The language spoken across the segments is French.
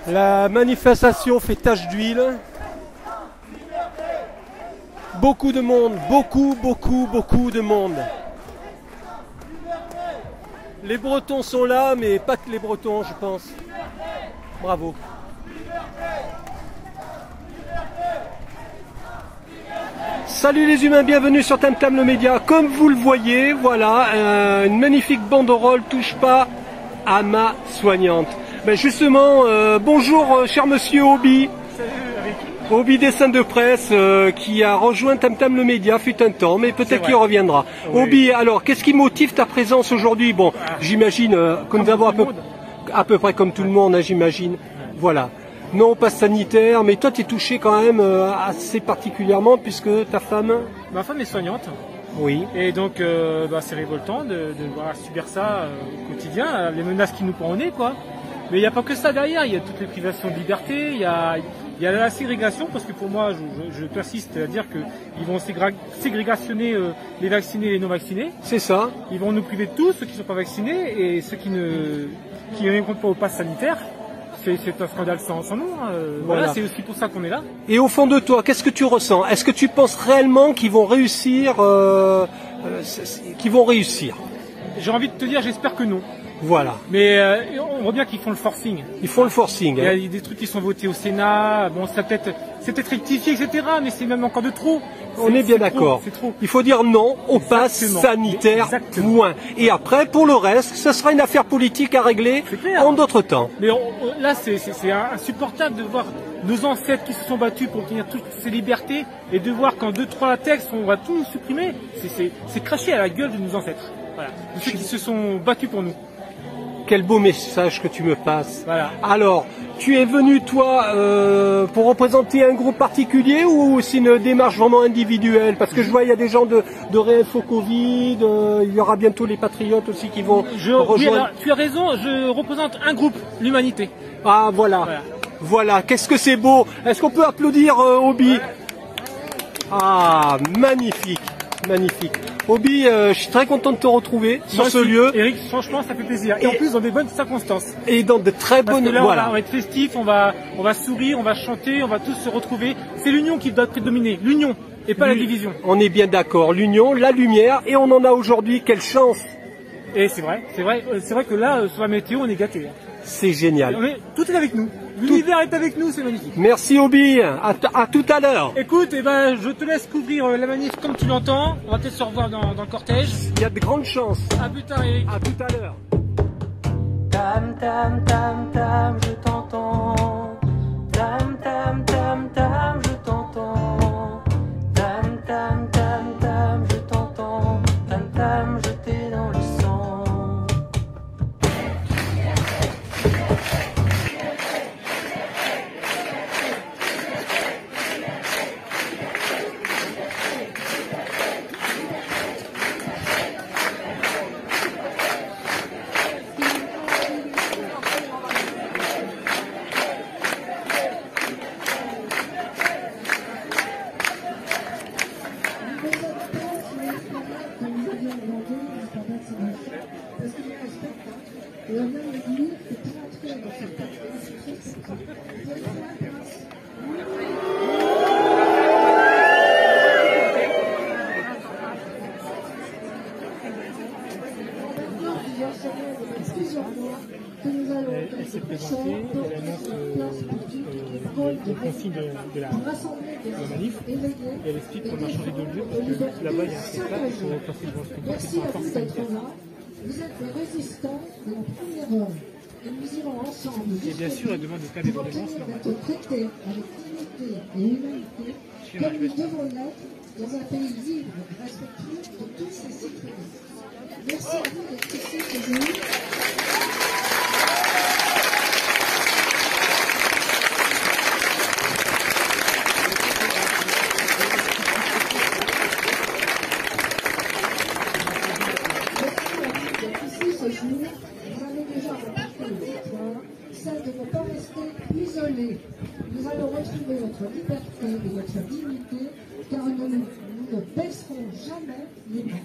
La manifestation fait tache d'huile. Beaucoup de monde, beaucoup de monde. Les Bretons sont là, mais pas que les Bretons, je pense. Bravo. Salut les humains, bienvenue sur Tam Tam le Média. Comme vous le voyez, voilà, une magnifique banderole touche pas à ma soignante. Ben justement, bonjour cher monsieur Obi. Salut, avec qui? Obi Dessin de Presse qui a rejoint Tam Tam le Média fut un temps, mais peut-être qu'il reviendra. Oui. Obi, alors qu'est-ce qui motive ta présence aujourd'hui? Bon, j'imagine que nous avons à peu près comme tout le monde, hein, j'imagine. Voilà. Non au pass sanitaire, mais toi tu es touché quand même assez particulièrement puisque ta femme... Ma femme est soignante. Oui. Et donc c'est révoltant de voir subir ça au quotidien, les menaces qui nous prend au nez, quoi. Mais il n'y a pas que ça derrière, il y a toutes les privations de liberté, il y a la ségrégation, parce que pour moi, je persiste à dire qu'ils vont ségrégationner les vaccinés et les non vaccinés. C'est ça. Ils vont nous priver de tous, ceux qui ne sont pas vaccinés, et ceux qui ne répondent pas au pass sanitaire. C'est un scandale sans nom. Voilà, c'est aussi pour ça qu'on est là. Et au fond de toi, qu'est-ce que tu ressens? Est-ce que tu penses réellement qu'ils vont réussir J'ai envie de te dire, j'espère que non. Voilà. Mais on voit bien qu'ils font le forcing. Ils font le forcing. Il y a des trucs qui sont votés au Sénat. Bon, c'est peut-être rectifié, etc. Mais c'est même encore de trop. On est bien d'accord. Il faut dire non au pass sanitaire, moins. Et après, pour le reste, ce sera une affaire politique à régler en d'autres temps. Mais là, c'est insupportable de voir nos ancêtres qui se sont battus pour obtenir toutes ces libertés et de voir qu'en 2-3 textes, on va tout supprimer. C'est cracher à la gueule de nos ancêtres. Voilà. De ceux qui se sont battus pour nous. Quel beau message que tu me passes. Voilà. Alors, tu es venu toi pour représenter un groupe particulier ou c'est une démarche vraiment individuelle? Parce que je vois il y a des gens de Réinfo Covid, il y aura bientôt les patriotes aussi qui vont rejoindre. Oui, alors, tu as raison, je représente un groupe, l'humanité. Ah voilà. Voilà, qu'est-ce que c'est beau. Est-ce qu'on peut applaudir Obi? Ah, magnifique. Magnifique. Obi, je suis très content de te retrouver sur ce lieu. Eric, franchement, ça fait plaisir. Et en plus, dans des bonnes circonstances. Et dans de très bonnes... Là, on va être festif, on va sourire, on va chanter, on va tous se retrouver. C'est l'union qui doit prédominer. L'union et pas la division. On est bien d'accord. L'union, la lumière, et on en a aujourd'hui. Quelle chance! Et c'est vrai que là, sur la météo, on est gâtés. C'est génial. Tout est avec nous. L'univers est avec nous, c'est magnifique. Merci Obi, à tout à l'heure. Écoute, je te laisse couvrir la manif comme tu l'entends. On va peut-être se revoir dans le cortège. Il y a de grandes chances. À plus tard, Eric. À tout à l'heure. Tam tam tam tam, je t'entends. Tam tam tam tam, je t'entends. Tam tam tam tam, je t'entends. Tam tam, je t'ai dans le sang. Elle s'est présentée, elle annonce le consigne de la manif et elle explique qu'on a changé de lieu parce que là-bas il y a un spectacle pour passer devant le spectacle qui sont encore sanitaires. Vous êtes des résistants de la première heure et nous irons ensemble. Et bien sûr, elle demande de cas d'évolution, c'est normal. D'être traités avec dignité et humanité comme nous devons l'être dans un pays libre et respectueux de tous ses citoyens. Merci à vous d'être ici aujourd'hui. Vous avez déjà remporté une victoire, celle de ne pas rester isolés. Nous allons retrouver notre liberté et notre dignité, car nous ne baisserons jamais les bras.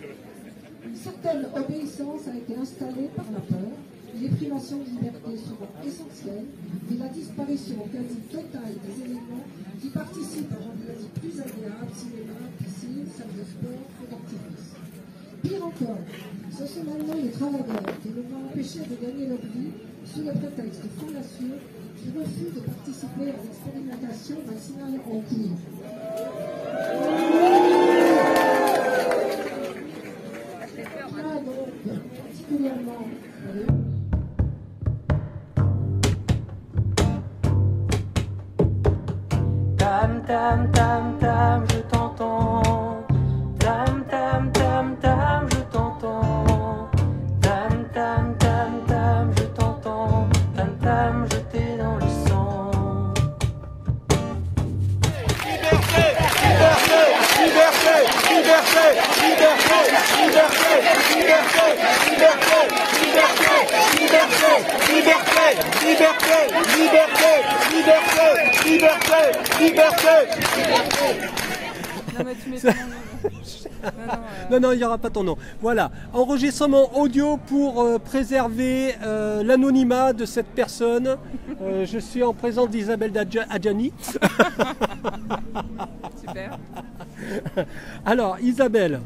Une certaine obéissance a été installée par la peur, les privations de liberté seront essentielles et la disparition quasi totale des éléments qui participent à rendre la vie plus agréable, cinéma, piscine, salle de sport, feux d'artifice. Pire encore, ce sont maintenant les travailleurs qui nous vont empêcher de gagner leur vie sous le prétexte fallacieux qui refusent de participer à l'expérimentation vaccinale en cours. Là, donc, particulièrement, Tam tam tam tam, je t'entends. Tam tam tam tam, je t'entends. Tam tam tam tam, je t'entends. Tam tam, je t'ai dans le sang. Liberté, liberté, liberté, liberté, liberté, liberté, liberté, liberté, liberté, liberté, liberté, liberté, liberté, liberté, liberté. Non, mais tu mets ton nom. Non, il n'y aura pas ton nom. Voilà, enregistrement audio pour préserver l'anonymat de cette personne. Je suis en présence d'Isabelle Adjani. Super. Alors, Isabelle,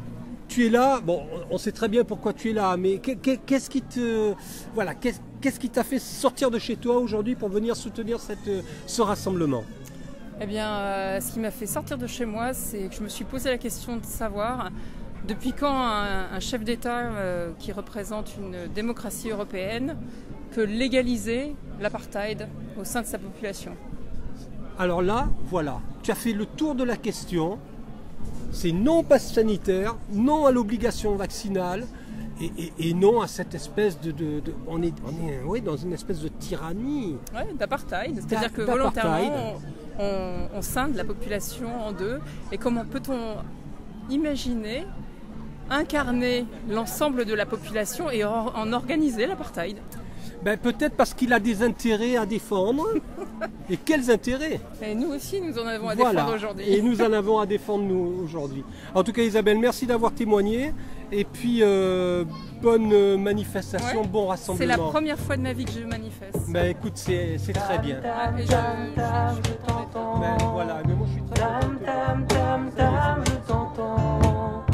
tu es là. Bon, on sait très bien pourquoi tu es là, mais qu'est-ce qui te, voilà, qu'est-ce qui t'a fait sortir de chez toi aujourd'hui pour venir soutenir ce rassemblement? Eh bien, ce qui m'a fait sortir de chez moi, c'est que je me suis posé la question de savoir depuis quand un chef d'État qui représente une démocratie européenne peut légaliser l'apartheid au sein de sa population. Alors là, voilà, tu as fait le tour de la question. C'est non passe sanitaire, non à l'obligation vaccinale et non à cette espèce on est oui, dans une espèce de tyrannie. Ouais, d'apartheid, c'est-à-dire que volontairement on scinde la population en deux. Et comment peut-on imaginer incarner l'ensemble de la population et en organiser l'apartheid? Ben, peut-être parce qu'il a des intérêts à défendre. Et quels intérêts? Et nous aussi, nous en avons à défendre aujourd'hui. Et nous en avons à défendre nous aujourd'hui. En tout cas, Isabelle, merci d'avoir témoigné. Et puis, bonne manifestation, Ouais. bon rassemblement. C'est la première fois de ma vie que je manifeste. Ben, écoute, c'est très bien. Et je t'entends. Ben, voilà, mais moi je suis très Tam content. tam tam tam, je t'entends.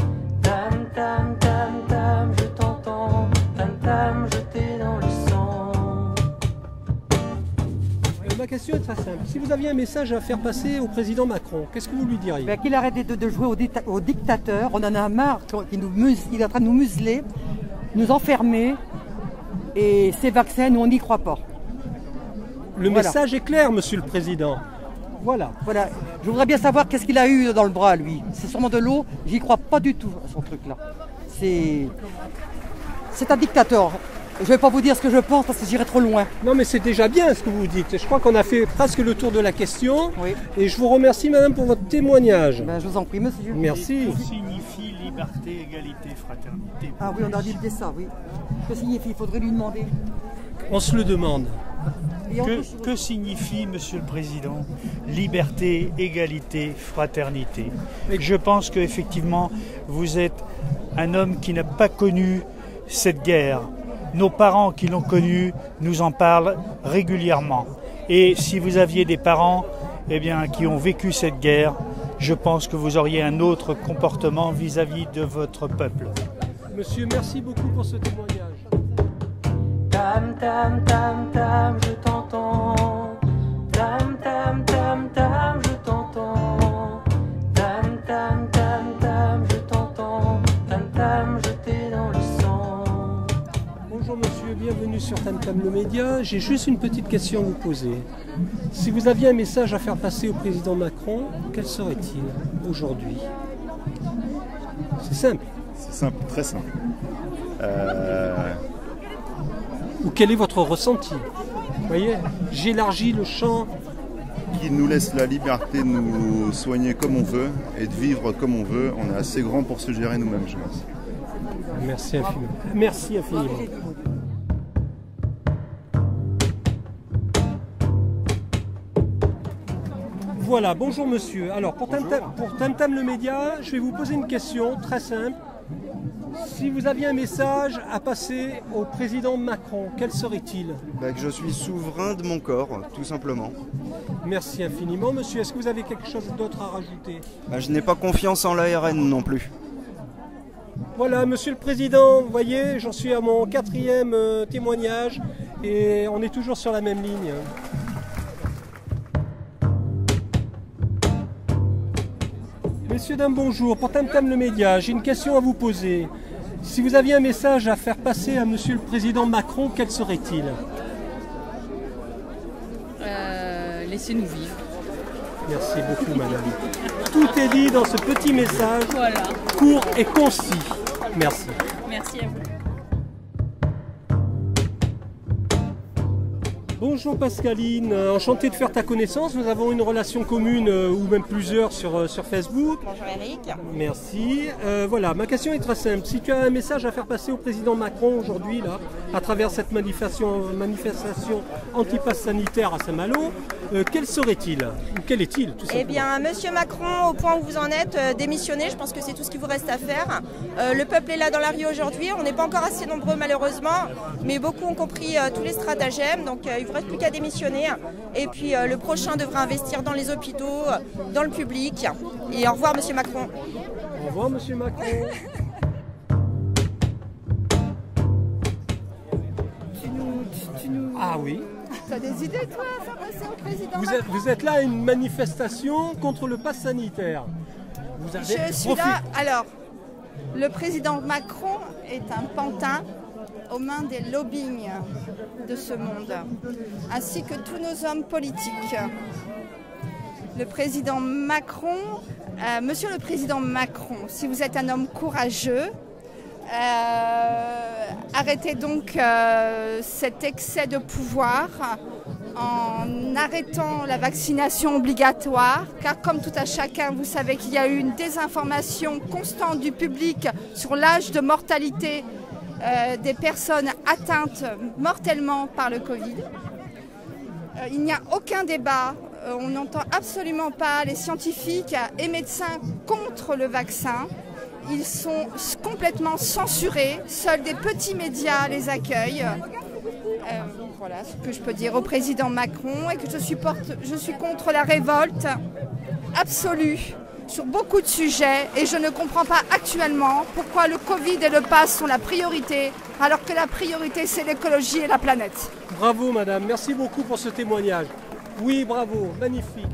Tam tam tam tam, je t'entends. Tam tam, je t'ai dans le sang. Ma question est très simple. Si vous aviez un message à faire passer au président Macron, qu'est-ce que vous lui diriez? Ben, qu'il arrête de jouer au dictateur. On en a marre. Il est en train de nous museler, nous enfermer. Et ces vaccins, nous, on n'y croit pas. Le Voilà. message est clair, monsieur le président. Voilà. Voilà. Je voudrais bien savoir qu'est-ce qu'il a eu dans le bras, lui. C'est sûrement de l'eau. J'y crois pas du tout à son truc-là. C'est un dictateur. Je ne vais pas vous dire ce que je pense parce que j'irai trop loin. Non, mais c'est déjà bien ce que vous dites. Je crois qu'on a fait presque le tour de la question. Oui. Et je vous remercie, madame, pour votre témoignage. Ben, je vous en prie, monsieur. Merci. Que signifie liberté, égalité, fraternité? Ah oui, on a dit ça, oui. Que signifie? Il faudrait lui demander. On se le demande. Et en plus, Que signifie, Monsieur le Président, liberté, égalité, fraternité? Je pense qu'effectivement, vous êtes un homme qui n'a pas connu cette guerre. Nos parents qui l'ont connue nous en parlent régulièrement. Et si vous aviez des parents qui ont vécu cette guerre, je pense que vous auriez un autre comportement vis-à-vis de votre peuple. Monsieur, merci beaucoup pour ce témoignage. Tam tam tam tam, je t'entends. Tam tam tam tam, je t'entends. Tam tam tam tam, je t'entends. Tam tam, je t'ai dans le sang. Bonjour monsieur, bienvenue sur Tam Tam le Média. J'ai juste une petite question à vous poser. Si vous aviez un message à faire passer au président Macron, quel serait-il aujourd'hui? C'est simple. C'est simple, très simple. Ou quel est votre ressenti? Vous voyez, j'élargis le champ. Qui nous laisse la liberté de nous soigner comme on veut et de vivre comme on veut. On est assez grand pour se gérer nous-mêmes, je pense. Merci infiniment. Merci infiniment. Voilà, bonjour monsieur. Alors pour Tam Tam le Média, je vais vous poser une question très simple. Si vous aviez un message à passer au président Macron, quel serait-il? Que je suis souverain de mon corps, tout simplement. Merci infiniment, monsieur. Est-ce que vous avez quelque chose d'autre à rajouter? Je n'ai pas confiance en l'ARN non plus. Voilà, monsieur le président, vous voyez, j'en suis à mon 4e témoignage et on est toujours sur la même ligne. Messieurs, dames, bonjour. Pour Tam Tam le Média, j'ai une question à vous poser. Si vous aviez un message à faire passer à monsieur le président Macron, quel serait-il? Laissez-nous vivre. Merci beaucoup, madame. Tout est dit dans ce petit message, Voilà. court et concis. Merci. Merci à vous. Bonjour Pascaline, enchanté de faire ta connaissance. Nous avons une relation commune ou même plusieurs sur Facebook. Bonjour Eric. Merci. Voilà, ma question est très simple. Si tu as un message à faire passer au président Macron aujourd'hui, là, à travers cette manifestation anti-pass sanitaire à Saint-Malo, quel serait-il? Ou quel est-il tout simplement? Eh bien, monsieur Macron, au point où vous en êtes, démissionnez. Je pense que c'est tout ce qu'il vous reste à faire. Le peuple est là dans la rue aujourd'hui. On n'est pas encore assez nombreux malheureusement, mais beaucoup ont compris tous les stratagèmes. Donc, il ne vous reste plus qu'à démissionner. Et puis, le prochain devra investir dans les hôpitaux, dans le public. Et au revoir, monsieur Macron. Au revoir, monsieur Macron. Ah oui. Tu as des idées, toi, à faire passer au président Macron? Vous êtes là à une manifestation contre le pass sanitaire. Vous avez Je suis là. Alors, le président Macron est un pantin aux mains des lobbying de ce monde, ainsi que tous nos hommes politiques. Le président Macron, monsieur le président Macron, si vous êtes un homme courageux, arrêtez donc cet excès de pouvoir en arrêtant la vaccination obligatoire, car comme tout à chacun, vous savez qu'il y a eu une désinformation constante du public sur l'âge de mortalité des personnes atteintes mortellement par le Covid. Il n'y a aucun débat, on n'entend absolument pas les scientifiques et médecins contre le vaccin. Ils sont complètement censurés, seuls des petits médias les accueillent. Voilà ce que je peux dire au président Macron, et que je suis contre la révolte absolue sur beaucoup de sujets, et je ne comprends pas actuellement pourquoi le Covid et le pass sont la priorité, alors que la priorité c'est l'écologie et la planète. Bravo madame, merci beaucoup pour ce témoignage. Oui, bravo, magnifique.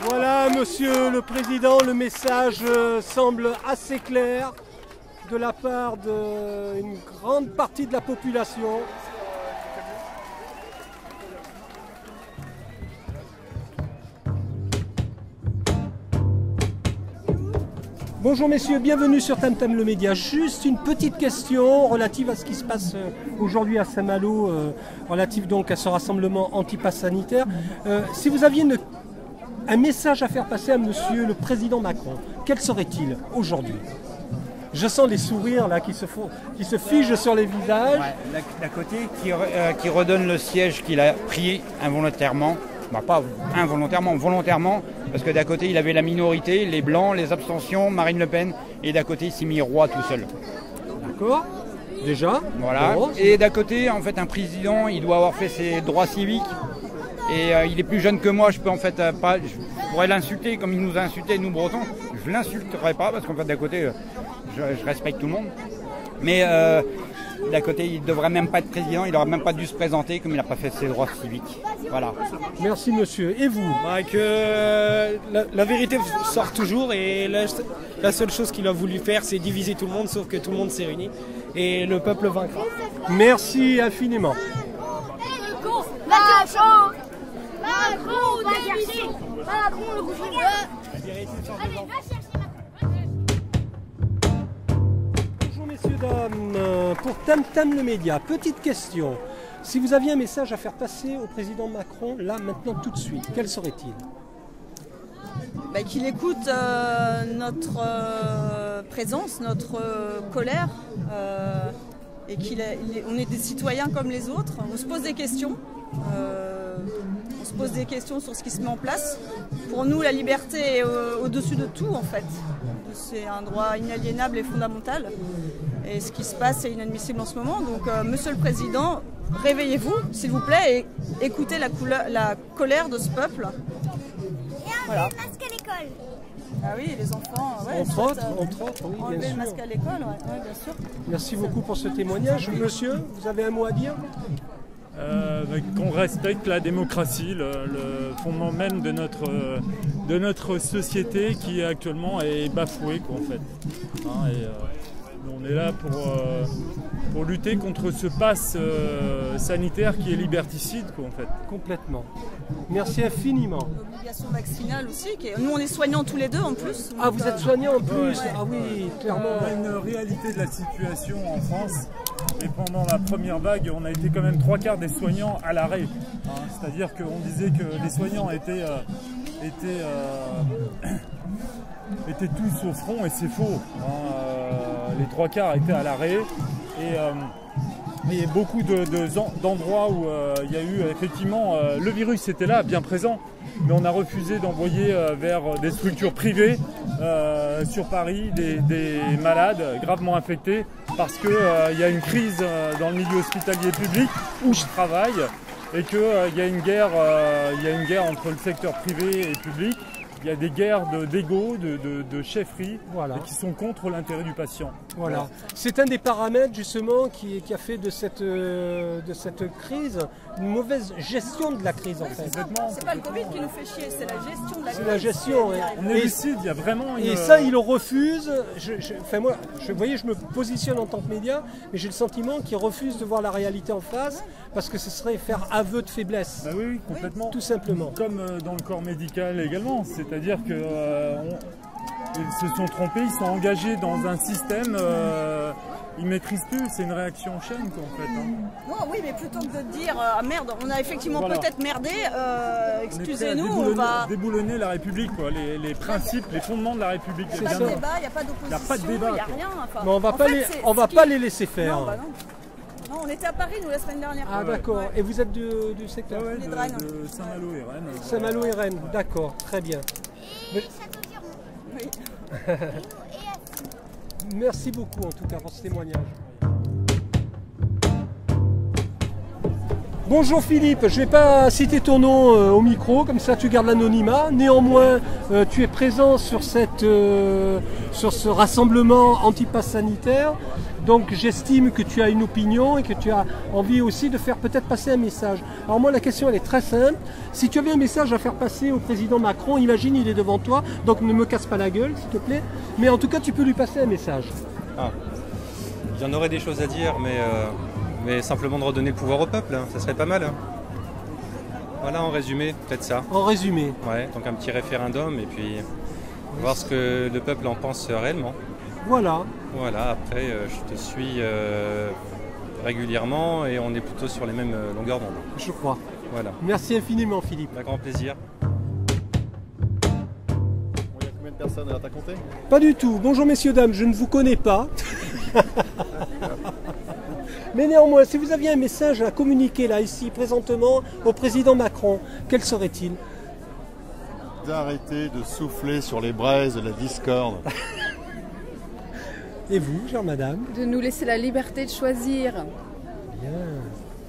Voilà, monsieur le président, le message semble assez clair de la part d'une grande partie de la population. Bonjour messieurs, bienvenue sur Tam Tam le Média. Juste une petite question relative à ce qui se passe aujourd'hui à Saint-Malo, relative donc à ce rassemblement anti-pass sanitaire. Si vous aviez un message à faire passer à monsieur le président Macron, quel serait-il aujourd'hui? Je sens les sourires là qui se figent sur les visages. Ouais, d'un côté, qui redonne le siège qu'il a pris involontairement. Pas involontairement, volontairement, parce que d'un côté il avait la minorité, les blancs, les abstentions, Marine Le Pen, et d'un côté il s'est mis roi tout seul. D'accord, déjà. Voilà. Bon. Et d'un côté, en fait, un président, il doit avoir fait ses droits civiques, et il est plus jeune que moi, je peux en fait pas, je pourrais l'insulter comme il nous a insulté nous Bretons, je l'insulterai pas, parce qu'en fait d'un côté, je respecte tout le monde, mais d'un côté, il ne devrait même pas être président, il n'aurait même pas dû se présenter comme il n'a pas fait ses droits civiques. Voilà. Merci monsieur. Et vous? Que la vérité sort toujours, et la seule chose qu'il a voulu faire, c'est diviser tout le monde, sauf que tout le monde s'est réuni et le peuple vaincra. Merci infiniment. Macron, démission. Macron, le gouvernement. Allez, va chercher Macron. Bonjour messieurs, dames. Pour Tam Tam le Média, petite question. Si vous aviez un message à faire passer au président Macron, là, maintenant, tout de suite, quel serait-il? Qu'il écoute notre présence, notre colère, et qu'on est des citoyens comme les autres. On se pose des questions. On se pose des questions sur ce qui se met en place. Pour nous, la liberté est au-dessus de tout, en fait. C'est un droit inaliénable et fondamental. Et ce qui se passe est inadmissible en ce moment. Donc, Monsieur le Président, réveillez-vous, s'il vous plaît, et écoutez la colère de ce peuple. Voilà. Masque à l'école. Ah oui, les enfants, ouais, entre autres, oui, enlever bien le masque sûr. à l'école, ouais, bien sûr. Merci beaucoup pour ce témoignage. Monsieur, vous avez un mot à dire? Qu'on respecte la démocratie, le fondement même de notre société qui actuellement est bafouée, quoi, en fait. Hein, on est là pour lutter contre ce pass sanitaire qui est liberticide, quoi, en fait. Complètement. Merci infiniment. L'obligation vaccinale aussi. Nous, on est soignants tous les deux en plus. Ah, vous êtes soignants en plus? Ouais. Ah oui, clairement. On a une réalité de la situation en France. Et pendant la première vague, on a été quand même 3/4 des soignants à l'arrêt. Hein, c'est-à-dire qu'on disait que les soignants étaient tous au front, et c'est faux. Hein, les 3/4 étaient à l'arrêt. Et beaucoup d'endroits où il y a eu effectivement le virus était là, bien présent, mais on a refusé d'envoyer vers des structures privées sur Paris des malades gravement infectés parce qu'il y a une crise dans le milieu hospitalier public où je travaille et qu'il y a une guerre entre le secteur privé et public. Il y a des guerres d'ego, de chefferie, voilà, qui sont contre l'intérêt du patient. Voilà. C'est un des paramètres justement qui a fait de cette crise une mauvaise gestion de la crise en fait. C'est pas le Covid qui nous fait chier, c'est la gestion de la crise. C'est la gestion. On est lucide, il y a vraiment une... Et ça, ils le refusent. Moi, vous voyez, je me positionne en tant que média, mais j'ai le sentiment qu'ils refusent de voir la réalité en face parce que ce serait faire aveu de faiblesse. Bah oui, complètement. Tout simplement. Comme dans le corps médical également. C'est-à-dire qu'ils se sont trompés, ils sont engagés dans un système, ils ne maîtrisent plus, c'est une réaction en chaîne quoi, en fait. Hein. Non, oui, mais plutôt que de dire ah merde, on a effectivement Voilà. peut-être merdé, excusez-nous, on on va... déboulonner la République, quoi, les principes, les fondements de la République. Il n'y a pas de débat, il n'y a pas d'opposition, il n'y a rien. Enfin, mais on va pas les laisser faire. Non, bah non. Non, on était à Paris, nous, la semaine dernière. Ah d'accord. Ouais. Et vous êtes du secteur? Ouais, de Saint-Malo et Rennes. Saint-Malo et Rennes, d'accord, très bien. Oui. Merci beaucoup en tout cas pour ce témoignage. Bonjour Philippe, je ne vais pas citer ton nom au micro, comme ça tu gardes l'anonymat. Néanmoins, tu es présent sur ce rassemblement anti-pass sanitaire. Donc j'estime que tu as une opinion et que tu as envie aussi de faire peut-être passer un message. Alors moi la question elle est très simple. Si tu avais un message à faire passer au président Macron, imagine il est devant toi, donc ne me casse pas la gueule s'il te plaît. Mais en tout cas tu peux lui passer un message. Ah. Il y en aurait des choses à dire, mais simplement de redonner le pouvoir au peuple, hein, ça serait pas mal. Hein. Voilà en résumé, peut-être ça. En résumé. Ouais, donc un petit référendum et puis voir ce que le peuple en pense réellement. Voilà. Voilà, après je te suis régulièrement et on est plutôt sur les mêmes longueurs d'onde. Je crois. Voilà. Merci infiniment Philippe. Avec grand plaisir. Il y a combien de personnes à compter? Pas du tout. Bonjour messieurs, dames, je ne vous connais pas. Mais néanmoins, si vous aviez un message à communiquer là, ici, présentement, au président Macron, quel serait-il? D'arrêter de souffler sur les braises de la discorde. Et vous, chère madame? De nous laisser la liberté de choisir. Bien.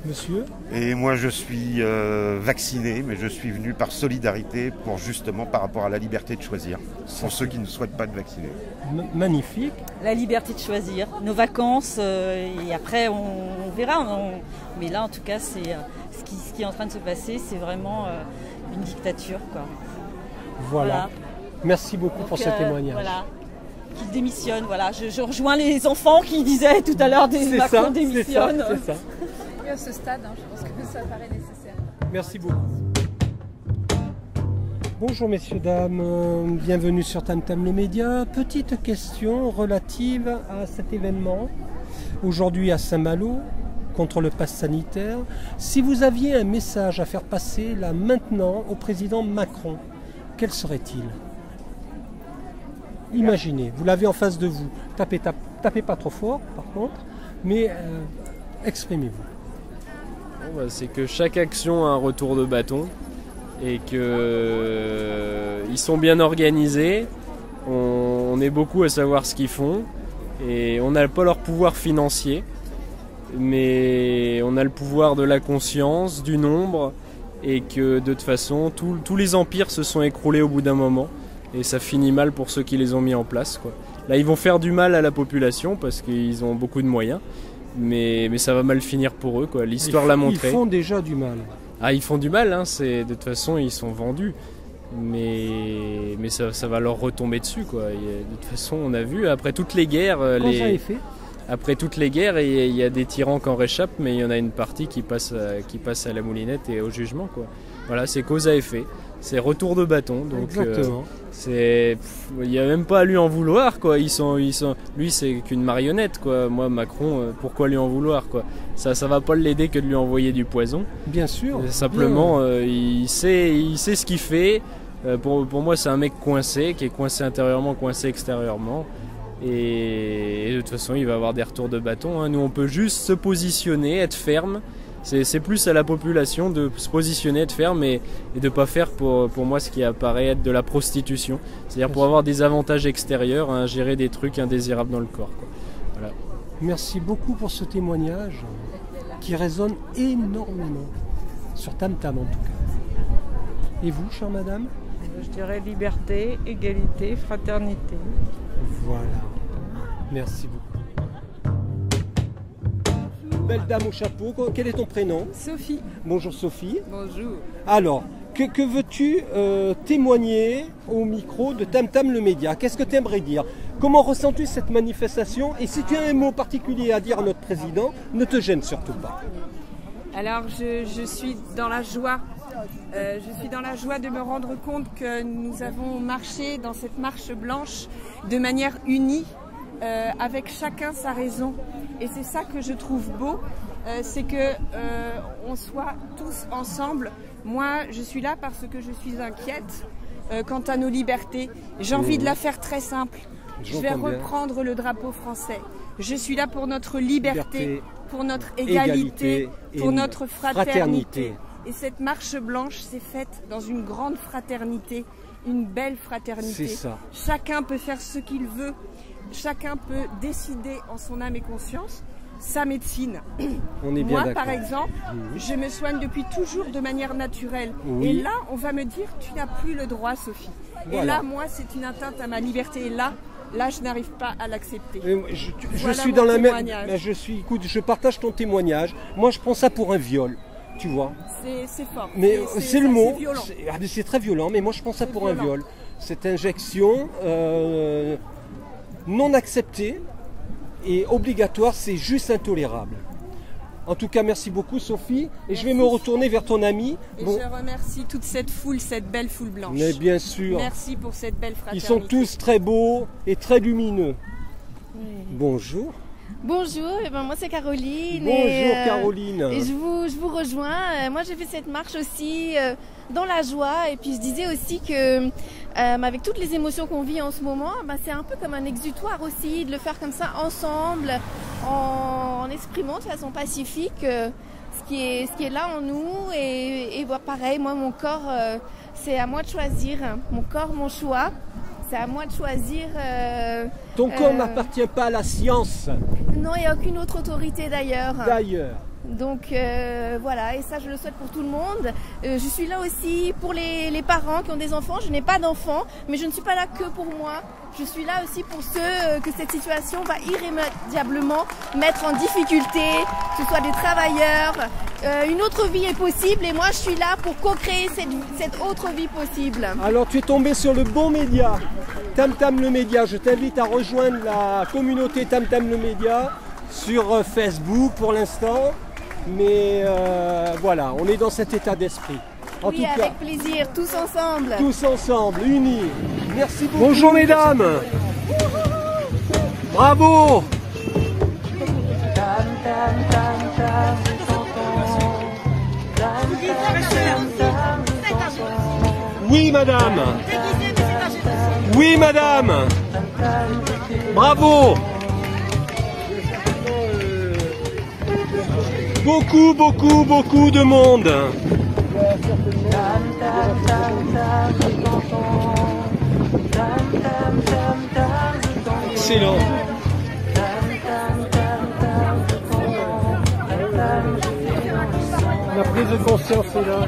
Monsieur? Et moi je suis vacciné, mais je suis venu par solidarité pour justement par rapport à la liberté de choisir, pour ceux qui ne souhaitent pas être vaccinés. Magnifique. La liberté de choisir, nos vacances, et après on verra. Mais là en tout cas, c'est ce qui est en train de se passer, c'est vraiment une dictature, quoi. Voilà. Merci beaucoup. Donc, pour ce témoignage. Voilà. Qui démissionne, voilà. Je rejoins les enfants qui disaient tout à l'heure des Macron démissionne. C'est ça. Oui, à ce stade, hein, je pense que ça paraît nécessaire. Merci beaucoup. Bonjour messieurs, dames, bienvenue sur Tam Tam le Média. Petite question relative à cet événement, aujourd'hui à Saint-Malo, contre le pass sanitaire. Si vous aviez un message à faire passer là maintenant au président Macron, quel serait-il? Imaginez, vous l'avez en face de vous, tapez pas trop fort par contre, Mais exprimez-vous. Bon, bah, c'est que chaque action a un retour de bâton et que ils sont bien organisés. On est beaucoup à savoir ce qu'ils font et on n'a pas leur pouvoir financier, mais on a le pouvoir de la conscience, du nombre, et que de toute façon tous les empires se sont écroulés au bout d'un moment et ça finit mal pour ceux qui les ont mis en place, quoi. Là ils vont faire du mal à la population parce qu'ils ont beaucoup de moyens, mais ça va mal finir pour eux, quoi. L'histoire l'a montré. Ils font déjà du mal. Ah, ils font du mal, hein. De toute façon ils sont vendus. Mais ça va leur retomber dessus, quoi. Et de toute façon, on a vu, après toutes les guerres, après toutes les guerres, il y a des tyrans qui en réchappent, mais il y en a une partie qui passe à la moulinette et au jugement, quoi. Voilà, c'est cause à effet, c'est retour de bâton. Donc, exactement. Il n'y a même pas à lui en vouloir, quoi. Lui, c'est qu'une marionnette, quoi. Moi, Macron, pourquoi lui en vouloir, quoi. Ça va pas l'aider que de lui envoyer du poison. Bien sûr. Simplement, il sait ce qu'il fait. Pour moi, c'est un mec coincé, qui est coincé intérieurement, coincé extérieurement. Et de toute façon, il va avoir des retours de bâton, hein. Nous, on peut juste se positionner, être ferme. C'est plus à la population de se positionner, être ferme et de ne pas faire pour moi ce qui apparaît être de la prostitution. C'est-à-dire pour avoir des avantages extérieurs, hein, gérer des trucs indésirables dans le corps, quoi. Voilà. Merci beaucoup pour ce témoignage qui résonne énormément sur Tam Tam, en tout cas. Et vous, chère madame? Je dirais liberté, égalité, fraternité. Voilà. Merci beaucoup. Belle dame au chapeau, quel est ton prénom? Sophie. Bonjour Sophie. Bonjour. Alors, que veux-tu témoigner au micro de Tam Tam le Média? Qu'est-ce que tu aimerais dire? Comment ressens-tu cette manifestation? Et si tu as un mot particulier à dire à notre président, ne te gêne surtout pas. Alors, je suis dans la joie. Je suis dans la joie de me rendre compte que nous avons marché dans cette marche blanche de manière unie, avec chacun sa raison. Et c'est ça que je trouve beau, c'est que on soit tous ensemble. Moi, je suis là parce que je suis inquiète quant à nos libertés. J'ai envie de la faire très simple. Je vais reprendre le drapeau français. Je suis là pour notre liberté, pour notre égalité, pour notre fraternité. Et cette marche blanche s'est faite dans une grande fraternité, une belle fraternité. C'est ça. Chacun peut faire ce qu'il veut, chacun peut décider en son âme et conscience sa médecine. On est bien Moi, d'accord. par exemple, je me soigne depuis toujours de manière naturelle. Oui. Et là, on va me dire, tu n'as plus le droit, Sophie. Voilà. Et là, moi, c'est une atteinte à ma liberté. Et là, je n'arrive pas à l'accepter. Je suis dans la même. Écoute, je partage ton témoignage. Moi, je prends ça pour un viol. Tu vois. C'est fort. Mais c'est le mot. Violent. C'est très violent, mais moi je prends ça pour un viol. Cette injection non acceptée et obligatoire, c'est juste intolérable. En tout cas, merci beaucoup Sophie. Et je vais me retourner vers ton ami. Et je remercie toute cette foule, cette belle foule blanche. Mais bien sûr. Merci pour cette belle fraternité. Ils sont tous très beaux et très lumineux. Oui. Bonjour. Bonjour, moi c'est Caroline. Bonjour Caroline. Et je vous rejoins. Moi j'ai fait cette marche aussi dans la joie. Et puis je disais aussi que avec toutes les émotions qu'on vit en ce moment, c'est un peu comme un exutoire aussi, de le faire comme ça ensemble, en exprimant de façon pacifique ce qui est là en nous. Et pareil, moi mon corps, c'est à moi de choisir. Mon corps, mon choix. C'est à moi de choisir. Ton corps n'appartient pas à la science. Non, il n'y a aucune autre autorité d'ailleurs. Donc voilà, et ça je le souhaite pour tout le monde. Je suis là aussi pour les parents qui ont des enfants. Je n'ai pas d'enfants, mais je ne suis pas là que pour moi. Je suis là aussi pour ceux que cette situation va irrémédiablement mettre en difficulté, que ce soit des travailleurs. Une autre vie est possible et moi je suis là pour co-créer cette autre vie possible. Alors tu es tombé sur le bon média, Tam Tam le Média. Je t'invite à rejoindre la communauté Tam Tam le Média sur Facebook pour l'instant. Mais voilà, on est dans cet état d'esprit. En oui, tout avec cas, plaisir, tous ensemble. Tous ensemble, unis. Merci beaucoup. Bonjour mesdames. Bravo. Oui madame. Oui madame. Bravo. Beaucoup de monde. Excellent. La prise de conscience est là.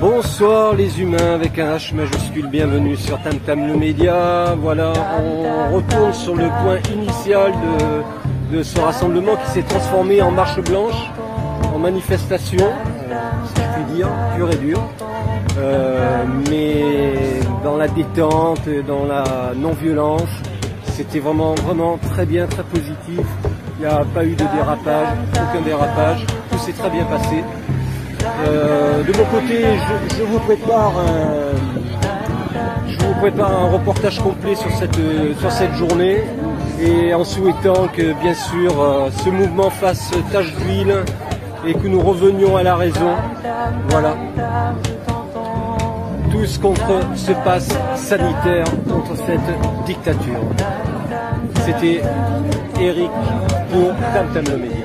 Bonsoir les humains avec un H majuscule, bienvenue sur Tam Tam le Média. Voilà, on retourne sur le point initial de ce rassemblement qui s'est transformé en marche blanche, en manifestation, si je puis dire, pure et dure. Mais dans la détente, dans la non-violence, c'était vraiment très bien, très positif. Il n'y a pas eu de dérapage, aucun dérapage, tout s'est très bien passé. De mon côté, je vous prépare un reportage complet sur cette journée et en souhaitant que bien sûr ce mouvement fasse tache d'huile et que nous revenions à la raison. Voilà. Tous contre ce pass sanitaire, contre cette dictature. C'était Eric pour Tam Tam le Média.